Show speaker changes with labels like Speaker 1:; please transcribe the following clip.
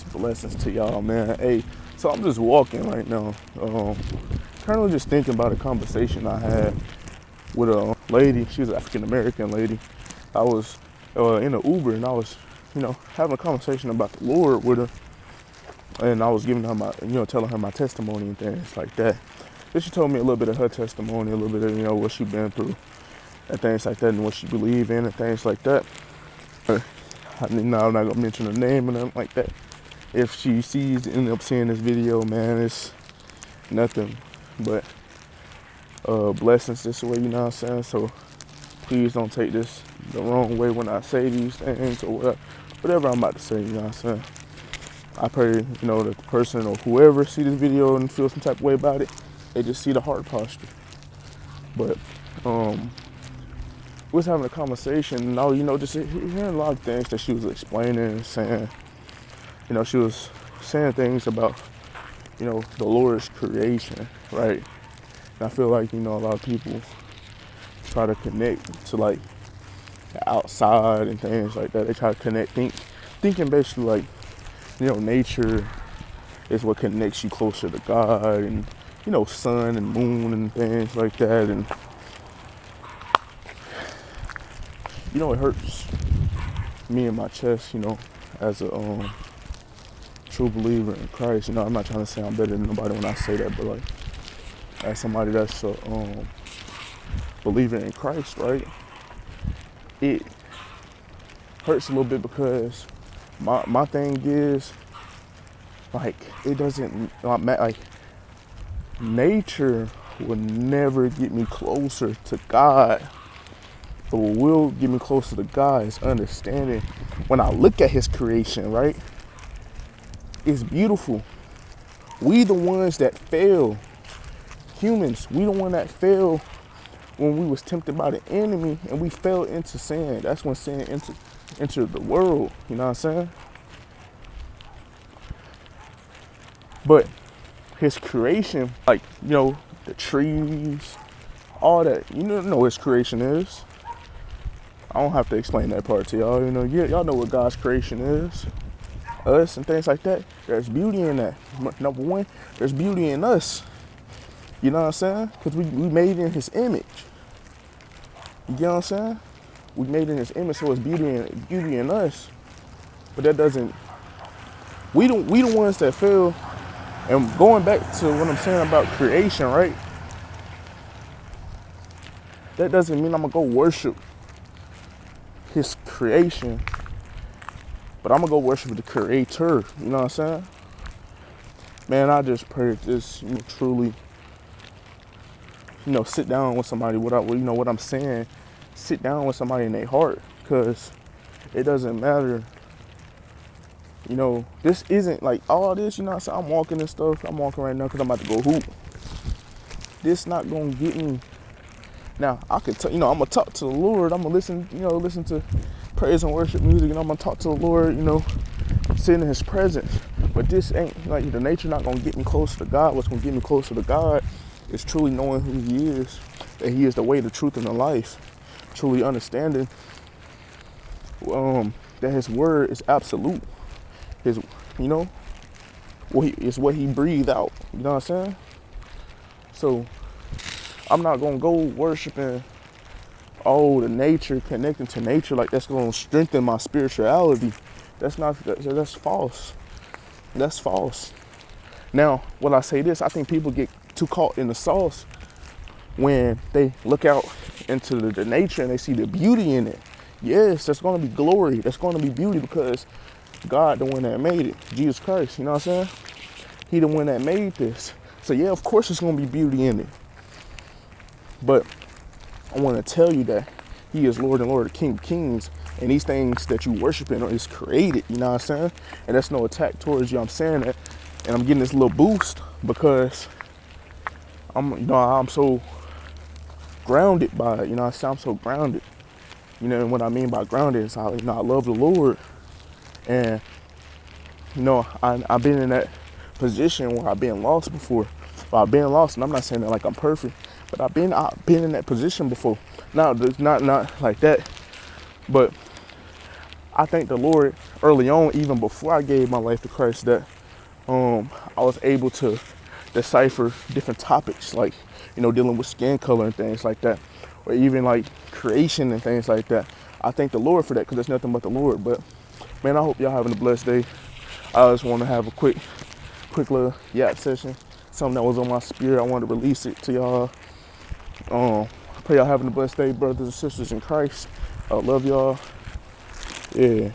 Speaker 1: Blessings to y'all, man. Hey, so I'm just walking right now. Currently just thinking about a conversation I had with a lady. She was an African American lady. I was in an Uber and I was, having a conversation about the Lord with her. And I was giving her my, telling her my testimony and things like that. Then she told me a little bit of her testimony, a little bit of, what she's been through and things like that and what she believed in and things like that. I'm not gonna mention her name and nothing like that. If she end up seeing this video, man, it's nothing but blessings this way, you know what I'm saying? So please don't take this the wrong way when I say these things or whatever I'm about to say, you know what I'm saying? I pray, that the person or whoever see this video and feel some type of way about it, they just see the heart posture. But we was having a conversation and I was, just hearing a lot of things that she was explaining and saying. She was saying things about, the Lord's creation, right? And I feel like, a lot of people try to connect to like the outside and things like that. They try to connect, thinking basically like, nature is what connects you closer to God and, sun and moon and things like that. And, it hurts me in my chest, as a true believer in Christ. I'm not trying to say I'm better than nobody when I say that, but like as somebody that's a believer in Christ, right? It hurts a little bit because my thing is like it doesn't like nature will never get me closer to God. But what will get me closer to God is understanding when I look at His creation, right? It's beautiful. We the ones that fail. Humans, we the one that fail when we was tempted by the enemy and we fell into sin. That's when sin entered the world. You know what I'm saying? But His creation, like, the trees, all that, know His creation is. I don't have to explain that part to y'all. Y'all know what God's creation is. Us and things like that. There's beauty in that. Number one, there's beauty in us. You know what I'm saying? Because we made in His image. You get what I'm saying? We made in His image, so it's beauty in us. But that doesn't. We the ones that fail. And going back to what I'm saying about creation, right? That doesn't mean I'm gonna go worship His creation, but I'm gonna go worship the Creator. You know what I'm saying? Man, I just pray that this truly, sit down with somebody. What I'm saying, sit down with somebody in their heart, because it doesn't matter. This isn't like all this. I'm walking and stuff. I'm walking right now because I'm about to go hoop. This not gonna get me. Now I could, I'm gonna talk to the Lord. I'm gonna listen to praise and worship music, and I'm gonna talk to the Lord. Sit in His presence. But this ain't like the nature. Not gonna get me closer to God. What's gonna get me closer to God is truly knowing who He is, that He is the way, the truth, and the life. Truly understanding that His word is absolute. His, it's what He breathed out. You know what I'm saying? So I'm not gonna go worshiping the nature, connecting to nature like that's gonna strengthen my spirituality. That's false. That's false. Now, when I say this, I think people get too caught in the sauce when they look out into the nature and they see the beauty in it. Yes, there's gonna be glory. There's gonna be beauty because God, the one that made it, Jesus Christ, you know what I'm saying? He the one that made this. So yeah, of course there's gonna be beauty in it. But I want to tell you that He is Lord and Lord, King of Kings, and these things that you worshiping is created, you know what I'm saying? And that's no attack towards you. I'm saying that, and I'm getting this little boost because I'm so grounded by it, I'm so grounded. And what I mean by grounded is I love the Lord. And, I've been in that position where I've been lost before. Well, I've been lost, and I'm not saying that like I'm perfect, but I've been in that position before. Now, not like that, but I thank the Lord early on, even before I gave my life to Christ, that I was able to decipher different topics, like, dealing with skin color and things like that, or even like creation and things like that. I thank the Lord for that, because it's nothing but the Lord. But man, I hope y'all having a blessed day. I just want to have a quick little yap session, something that was on my spirit. I wanted to release it to y'all. I pray y'all having a blessed day, brothers and sisters in Christ. I love y'all. Yeah.